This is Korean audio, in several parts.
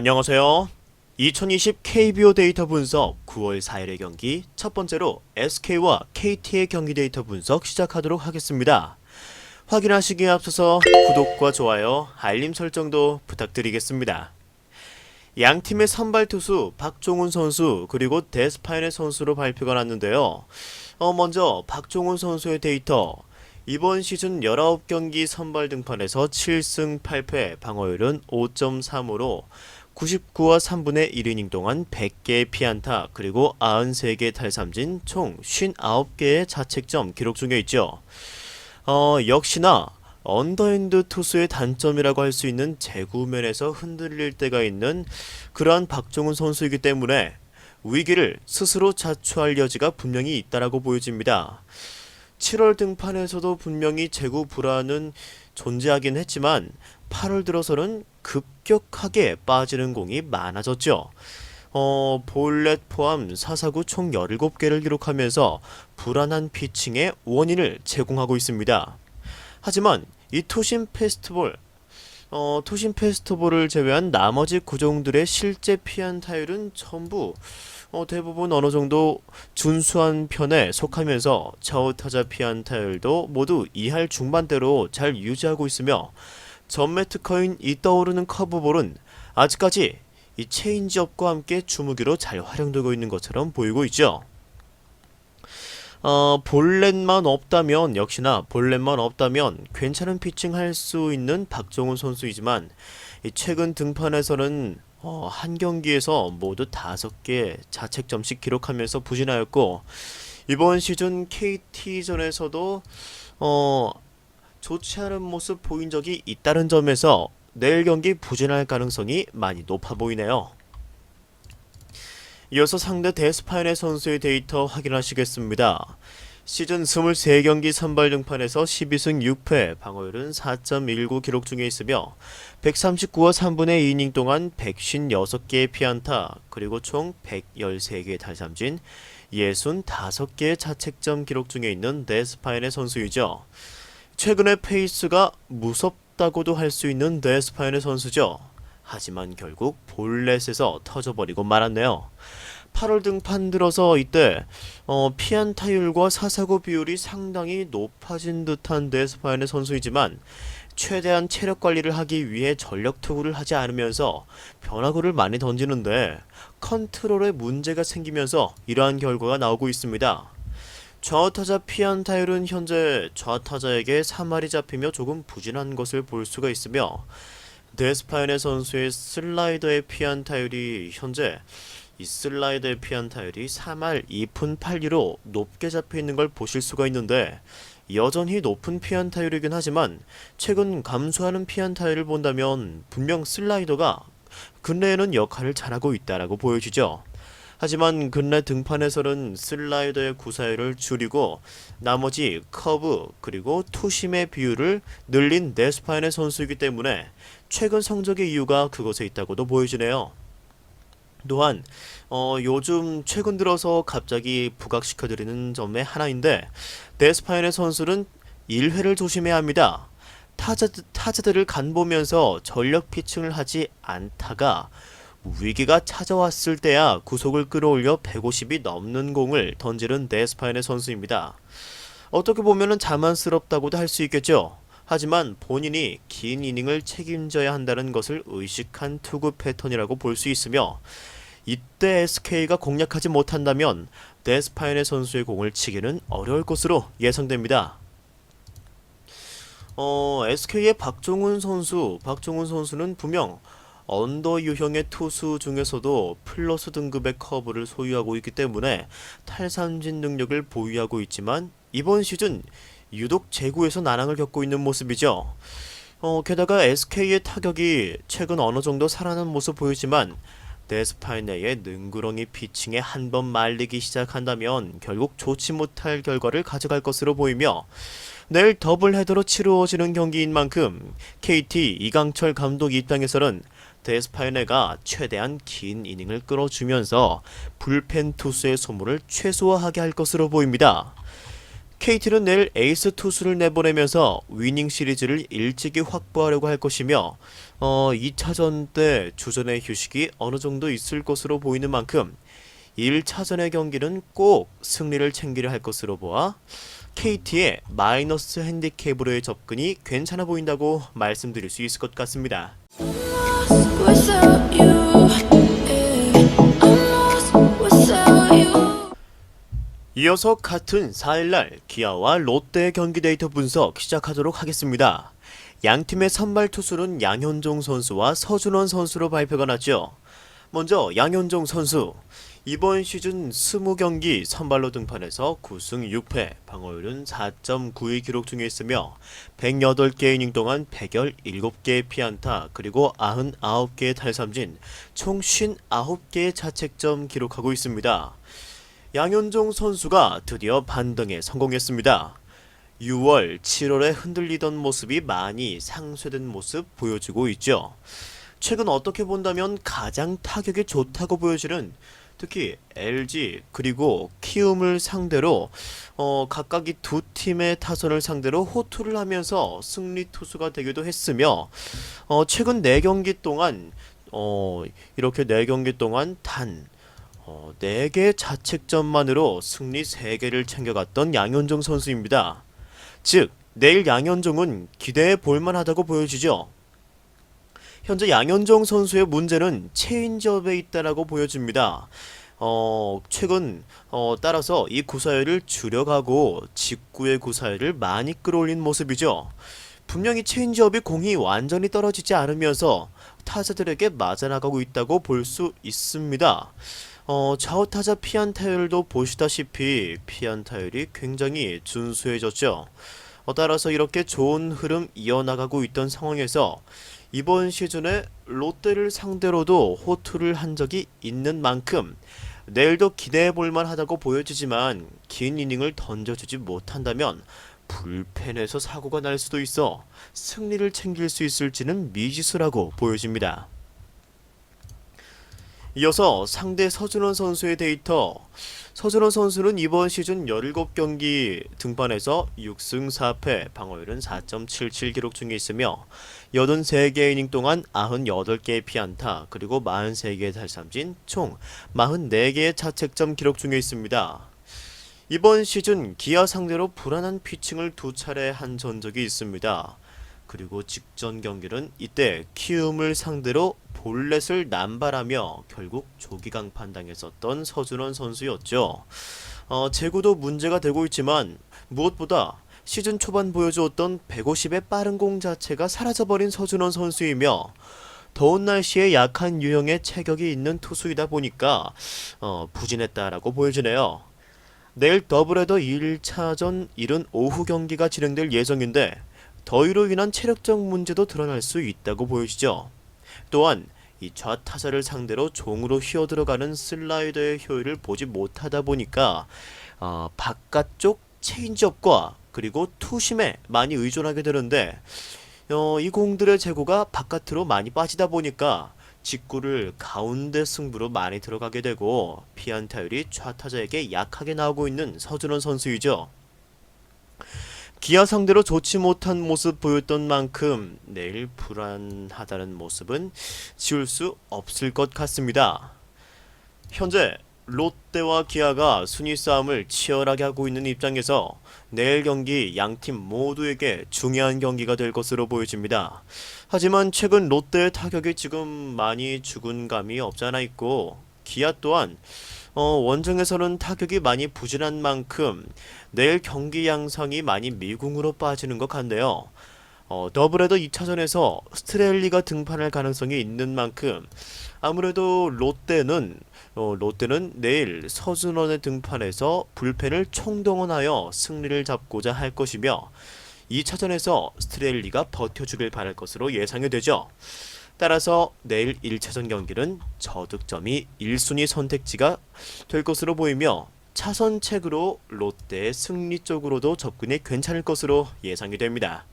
안녕하세요. 2020 KBO 데이터 분석 9월 4일의 경기 첫 번째로 SK와 KT의 경기 데이터 분석 시작하도록 하겠습니다. 확인하시기에 앞서서 구독과 좋아요, 알림 설정도 부탁드리겠습니다. 양 팀의 선발 투수 박종훈 선수 그리고 데스파인의 선수로 발표가 났는데요. 먼저 박종훈 선수의 데이터. 이번 시즌 19경기 선발 등판에서 7승 8패, 방어율은 5.35로 99와 3분의 1이닝 동안 100개의 피안타 그리고 93개의 탈삼진 총 59개의 자책점 기록 중에 있죠. 역시나 언더핸드 투수의 단점이라고 할 수 있는 제구면에서 흔들릴 때가 있는 그러한 박종훈 선수이기 때문에 위기를 스스로 자초할 여지가 분명히 있다라고 보여집니다. 7월 등판에서도 분명히 제구 불안은 존재하긴 했지만 8월 들어서는 급격하게 빠지는 공이 많아졌죠. 볼넷 포함 사사구 총 17개를 기록하면서 불안한 피칭의 원인을 제공하고 있습니다. 하지만 이 투심 페스티벌을 제외한 나머지 구종들의 실제 피안타율은 전부 대부분 어느정도 준수한 편에 속하면서 좌우타자 피안타율도 모두 2할 중반대로 잘 유지하고 있으며 전매 특허인 이 떠오르는 커브볼은 아직까지 이 체인지업과 함께 주무기로 잘 활용되고 있는 것처럼 보이고 있죠. 역시나 볼넷만 없다면 괜찮은 피칭 할 수 있는 박종훈 선수이지만 최근 등판에서는 한 경기에서 모두 5개 자책점씩 기록하면서 부진하였고 이번 시즌 KT전에서도 좋지 않은 모습 보인 적이 있다는 점에서 내일 경기 부진할 가능성이 많이 높아 보이네요. 이어서 상대 데스파인의 선수의 데이터 확인하시겠습니다. 시즌 23경기 선발 등판에서 12승 6패, 방어율은 4.19 기록 중에 있으며 139와 3분의 2이닝 동안 156개의 피안타, 그리고 총 113개의 탈삼진, 65개의 자책점 기록 중에 있는 데스파인의 선수이죠. 최근의 페이스가 무섭다고도 할 수 있는 데스파인의 선수죠. 하지만 결국 볼넷에서 터져버리고 말았네요. 8월 등판 들어서 이때 피안타율과 사사구 비율이 상당히 높아진 듯한 데스파인의 선수이지만 최대한 체력 관리를 하기 위해 전력 투구를 하지 않으면서 변화구를 많이 던지는데 컨트롤에 문제가 생기면서 이러한 결과가 나오고 있습니다. 좌타자 피안타율은 현재 좌타자에게 3할이 잡히며 조금 부진한 것을 볼 수가 있으며 데스파인의 선수의 슬라이더의 피안타율이 현재 이 슬라이더의 피안타율이 3할 2푼 8리로 높게 잡혀있는 걸 보실 수가 있는데 여전히 높은 피안타율이긴 하지만 최근 감소하는 피안타율을 본다면 분명 슬라이더가 근래에는 역할을 잘하고 있다라고 보여지죠. 하지만 근래 등판에서는 슬라이더의 구사율을 줄이고 나머지 커브 그리고 투심의 비율을 늘린 데스파인의 선수이기 때문에 최근 성적의 이유가 그것에 있다고도 보여지네요. 또한 요즘 최근 들어서 갑자기 부각시켜드리는 점의 하나인데 데스파인의 선수는 1회를 조심해야 합니다. 타자들을 간보면서 전력 피칭을 하지 않다가 위기가 찾아왔을 때야 구속을 끌어올려 150이 넘는 공을 던지는 데스파인의 선수입니다. 어떻게 보면 자만스럽다고도 할 수 있겠죠. 하지만 본인이 긴 이닝을 책임져야 한다는 것을 의식한 투구 패턴이라고 볼 수 있으며 이때 SK가 공략하지 못한다면 데스파인의 선수의 공을 치기는 어려울 것으로 예상됩니다. SK의 박종훈 선수는 분명 언더 유형의 투수 중에서도 플러스 등급의 커브를 소유하고 있기 때문에 탈삼진 능력을 보유하고 있지만 이번 시즌 유독 제구에서 난항을 겪고 있는 모습이죠. 게다가 SK의 타격이 최근 어느 정도 살아난 모습 보이지만 데스파인 내의 능구렁이 피칭에 한번 말리기 시작한다면 결국 좋지 못할 결과를 가져갈 것으로 보이며 내일 더블 헤더로 치루어지는 경기인 만큼 KT 이강철 감독 입장에서는 데스파이네가 최대한 긴 이닝을 끌어주면서 불펜 투수의 소모를 최소화하게 할 것으로 보입니다. KT는 내일 에이스 투수를 내보내면서 위닝 시리즈를 일찍이 확보하려고 할 것이며 2차전 때 주전의 휴식이 어느 정도 있을 것으로 보이는 만큼 1차전의 경기는 꼭 승리를 챙기려 할 것으로 보아 KT의 마이너스 핸디캡으로의 접근이 괜찮아 보인다고 말씀드릴 수 있을 것 같습니다. 이어서 같은 4일날 기아와 롯데 경기 데이터 분석 시작하도록 하겠습니다. 양팀의 선발 투수는 양현종 선수와 서준원 선수로 발표가 났죠. 먼저 양현종 선수, 이번 시즌 20경기 선발로 등판해서 9승 6패, 방어율은 4.92 기록 중에 있으며 108개 이닝 동안 117개의 피안타, 그리고 99개의 탈삼진, 총 59개의 자책점 기록하고 있습니다. 양현종 선수가 드디어 반등에 성공했습니다. 6월, 7월에 흔들리던 모습이 많이 상쇄된 모습 보여주고 있죠. 최근 어떻게 본다면 가장 타격이 좋다고 보여지는 특히 LG 그리고 키움을 상대로 각각 이 두 팀의 타선을 상대로 호투를 하면서 승리 투수가 되기도 했으며 최근 4경기 동안 이렇게 4경기 동안 단 4개 자책점만으로 승리 3개를 챙겨갔던 양현종 선수입니다. 즉, 내일 양현종은 기대해 볼만하다고 보여지죠. 현재 양현종 선수의 문제는 체인지업에 있다라고 보여집니다. 최근 따라서 이 구사율을 줄여가고 직구의 구사율을 많이 끌어올린 모습이죠. 분명히 체인지업이 공이 완전히 떨어지지 않으면서 타자들에게 맞아나가고 있다고 볼 수 있습니다. 좌우타자 피안타율도 보시다시피 피안타율이 굉장히 준수해졌죠. 따라서 이렇게 좋은 흐름 이어나가고 있던 상황에서 이번 시즌에 롯데를 상대로도 호투를 한 적이 있는 만큼 내일도 기대해볼만 하다고 보여지지만 긴 이닝을 던져주지 못한다면 불펜에서 사고가 날 수도 있어 승리를 챙길 수 있을지는 미지수라고 보여집니다. 이어서 상대 서준원 선수의 데이터. 서준원 선수는 이번 시즌 17경기 등판해서 6승 4패, 방어율은 4.77 기록 중에 있으며 83개 이닝 동안 98개의 피안타, 그리고 43개의 탈삼진, 총 44개의 자책점 기록 중에 있습니다. 이번 시즌 기아 상대로 불안한 피칭을 2차례 한 전적이 있습니다. 그리고 직전 경기는 이때 키움을 상대로 볼넷을 남발하며 결국 조기강판 당했었던 서준원 선수였죠. 제구도 문제가 되고 있지만 무엇보다 시즌 초반 보여주었던 150의 빠른 공 자체가 사라져버린 서준원 선수이며 더운 날씨에 약한 유형의 체격이 있는 투수이다 보니까 부진했다라고 보여지네요. 내일 더블헤더 1차전 이른 오후 경기가 진행될 예정인데 더위로 인한 체력적 문제도 드러날 수 있다고 보여지죠. 또한 이 좌타자를 상대로 종으로 휘어들어가는 슬라이더의 효율을 보지 못하다 보니까 바깥쪽 체인지업과 그리고 투심에 많이 의존하게 되는데 이 공들의 제구가 바깥으로 많이 빠지다 보니까 직구를 가운데 승부로 많이 들어가게 되고 피안타율이 좌타자에게 약하게 나오고 있는 서준원 선수이죠. 기아 상대로 좋지 못한 모습 보였던 만큼 내일 불안하다는 모습은 지울 수 없을 것 같습니다. 현재 롯데와 기아가 순위 싸움을 치열하게 하고 있는 입장에서 내일 경기 양팀 모두에게 중요한 경기가 될 것으로 보여집니다. 하지만 최근 롯데의 타격이 지금 많이 죽은 감이 없지 않아 있고 기아 또한 원정에서는 타격이 많이 부진한 만큼 내일 경기 양상이 많이 미궁으로 빠지는 것 같네요. 더블헤더 2차전에서 스트렐리가 등판할 가능성이 있는 만큼 아무래도 롯데는 내일 서준원의 등판에서 불펜을 총동원하여 승리를 잡고자 할 것이며 2차전에서 스트렐리가 버텨주길 바랄 것으로 예상이 되죠. 따라서 내일 1차전 경기는 저득점이 1순위 선택지가 될 것으로 보이며 차선책으로 롯데의 승리 쪽으로도 접근이 괜찮을 것으로 예상이 됩니다.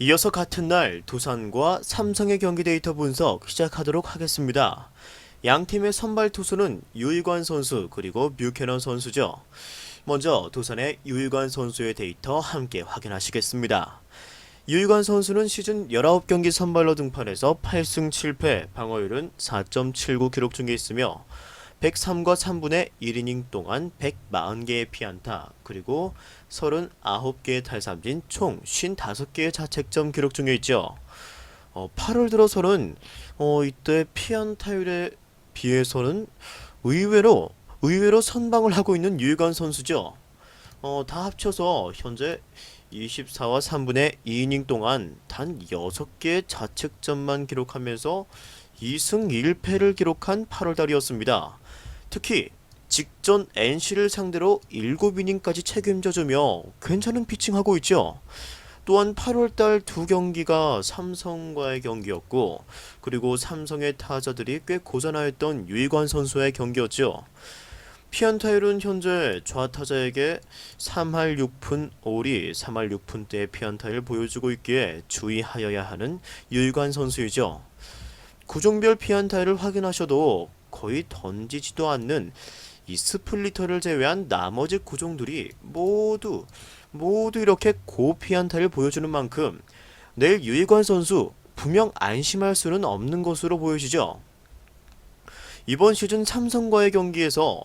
이어서 같은 날 두산과 삼성의 경기 데이터 분석 시작하도록 하겠습니다. 양팀의 선발 투수는 유희관 선수 그리고 뷰캐넌 선수죠. 먼저 두산의 유희관 선수의 데이터 함께 확인하시겠습니다. 유희관 선수는 시즌 19경기 선발로 등판해서 8승 7패, 방어율은 4.79 기록 중에 있으며 103과 3분의 1이닝 동안 140개의 피안타, 그리고 39개의 탈삼진, 총 55개의 자책점 기록 중에 있죠. 8월 들어서는 이때 피안타율에 비해서는 의외로 선방을 하고 있는 유희관 선수죠. 다 합쳐서 현재 24와 3분의 2이닝 동안 단 6개의 자책점만 기록하면서 2승 1패를 기록한 8월달이었습니다. 특히 직전 NC를 상대로 7이닝까지 책임져주며 괜찮은 피칭하고 있죠. 또한 8월달 두 경기가 삼성과의 경기였고, 그리고 삼성의 타자들이 꽤 고전하였던 유희관 선수의 경기였죠. 피안타율은 현재 좌타자에게 3할 6푼 5리, 3할 6푼대의 피안타율을 보여주고 있기에 주의하여야 하는 유희관 선수이죠. 구종별 피안타율을 확인하셔도 거의 던지지도 않는 이 스플리터를 제외한 나머지 구종들이 모두 이렇게 고피안타를 보여주는 만큼 내일 유희관 선수 분명 안심할 수는 없는 것으로 보여지죠. 이번 시즌 삼성과의 경기에서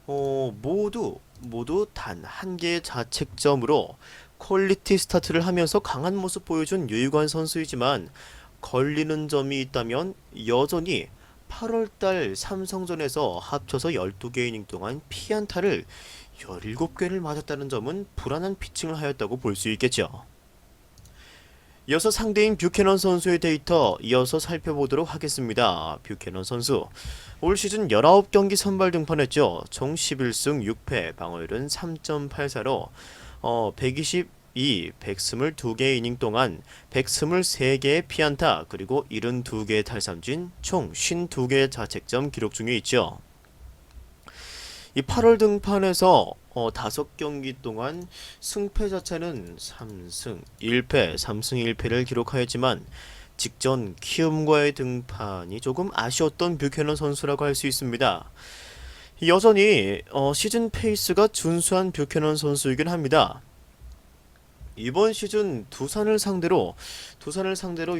모두 단 한 개의 자책점으로 퀄리티 스타트를 하면서 강한 모습 보여준 유희관 선수이지만, 걸리는 점이 있다면 여전히 8월달 삼성전에서 합쳐서 12개 이닝 동안 피안타를 17개를 맞았다는 점은 불안한 피칭을 하였다고 볼 수 있겠죠. 이어서 상대인 뷰캐넌 선수의 데이터 이어서 살펴보도록 하겠습니다. 뷰캐넌 선수 올 시즌 19경기 선발 등판했죠. 총 11승 6패, 방어율은 3.84로 122개 이닝 동안 123개의 피안타, 그리고 72개의 탈삼진, 총 52개의 자책점 기록 중에 있죠. 이 8월 등판에서 5경기 동안 승패 자체는 3승 1패를 기록하였지만, 직전 키움과의 등판이 조금 아쉬웠던 뷰캐넌 선수라고 할 수 있습니다. 여전히 시즌 페이스가 준수한 뷰캐넌 선수이긴 합니다. 이번 시즌 두산을 상대로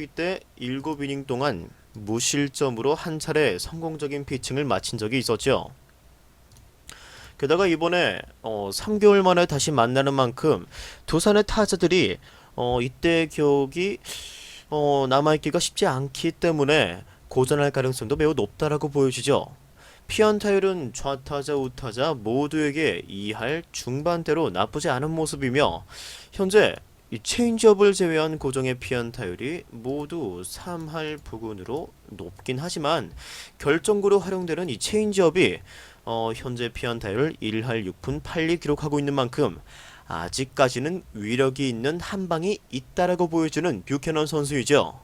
이때 7이닝 동안 무실점으로 한 차례 성공적인 피칭을 마친 적이 있었죠. 게다가 이번에 3개월 만에 다시 만나는 만큼 두산의 타자들이 이때 기억이 남아있기가 쉽지 않기 때문에 고전할 가능성도 매우 높다라고 보여지죠. 피안타율은 좌타자 우타자 모두에게 2할 중반대로 나쁘지 않은 모습이며, 현재 이 체인지업을 제외한 고정의 피안타율이 모두 3할 부근으로 높긴 하지만, 결정구로 활용되는 이 체인지업이 현재 피안타율 1할 6푼 8리 기록하고 있는 만큼 아직까지는 위력이 있는 한방이 있다라고 보여주는 뷰캐넌 선수이죠.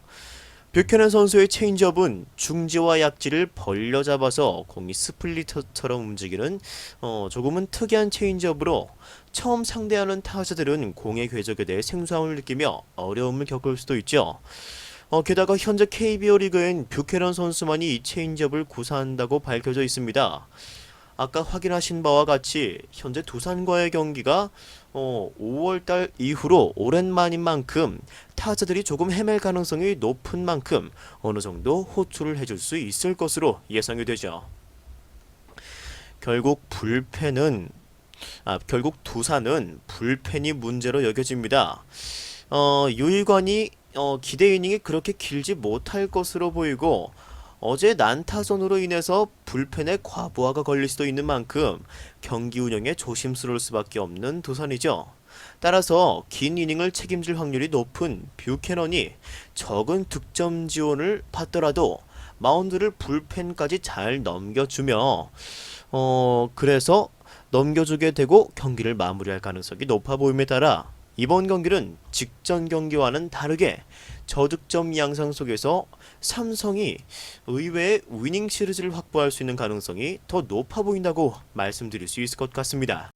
뷰캐넌 선수의 체인지업은 중지와 약지를 벌려 잡아서 공이 스플리터처럼 움직이는 조금은 특이한 체인지업으로 처음 상대하는 타자들은 공의 궤적에 대해 생소함을 느끼며 어려움을 겪을 수도 있죠. 게다가 현재 KBO 리그엔 뷰캐넌 선수만이 이 체인지업을 구사한다고 밝혀져 있습니다. 아까 확인하신 바와 같이 현재 두산과의 경기가 5월달 이후로 오랜만인 만큼 타자들이 조금 헤맬 가능성이 높은 만큼 어느 정도 호투를 해줄 수 있을 것으로 예상이 되죠. 결국 두산은 불펜이 문제로 여겨집니다. 유희관이 기대 이닝이 그렇게 길지 못할 것으로 보이고, 어제 난타선으로 인해서 불펜에 과부하가 걸릴 수도 있는 만큼 경기 운영에 조심스러울 수밖에 없는 두산이죠. 따라서 긴 이닝을 책임질 확률이 높은 뷰캐넌이 적은 득점 지원을 받더라도 마운드를 불펜까지 잘 넘겨주며 그래서 넘겨주게 되고 경기를 마무리할 가능성이 높아 보임에 따라 이번 경기는 직전 경기와는 다르게 저득점 양상 속에서 삼성이 의외의 위닝 시리즈를 확보할 수 있는 가능성이 더 높아 보인다고 말씀드릴 수 있을 것 같습니다.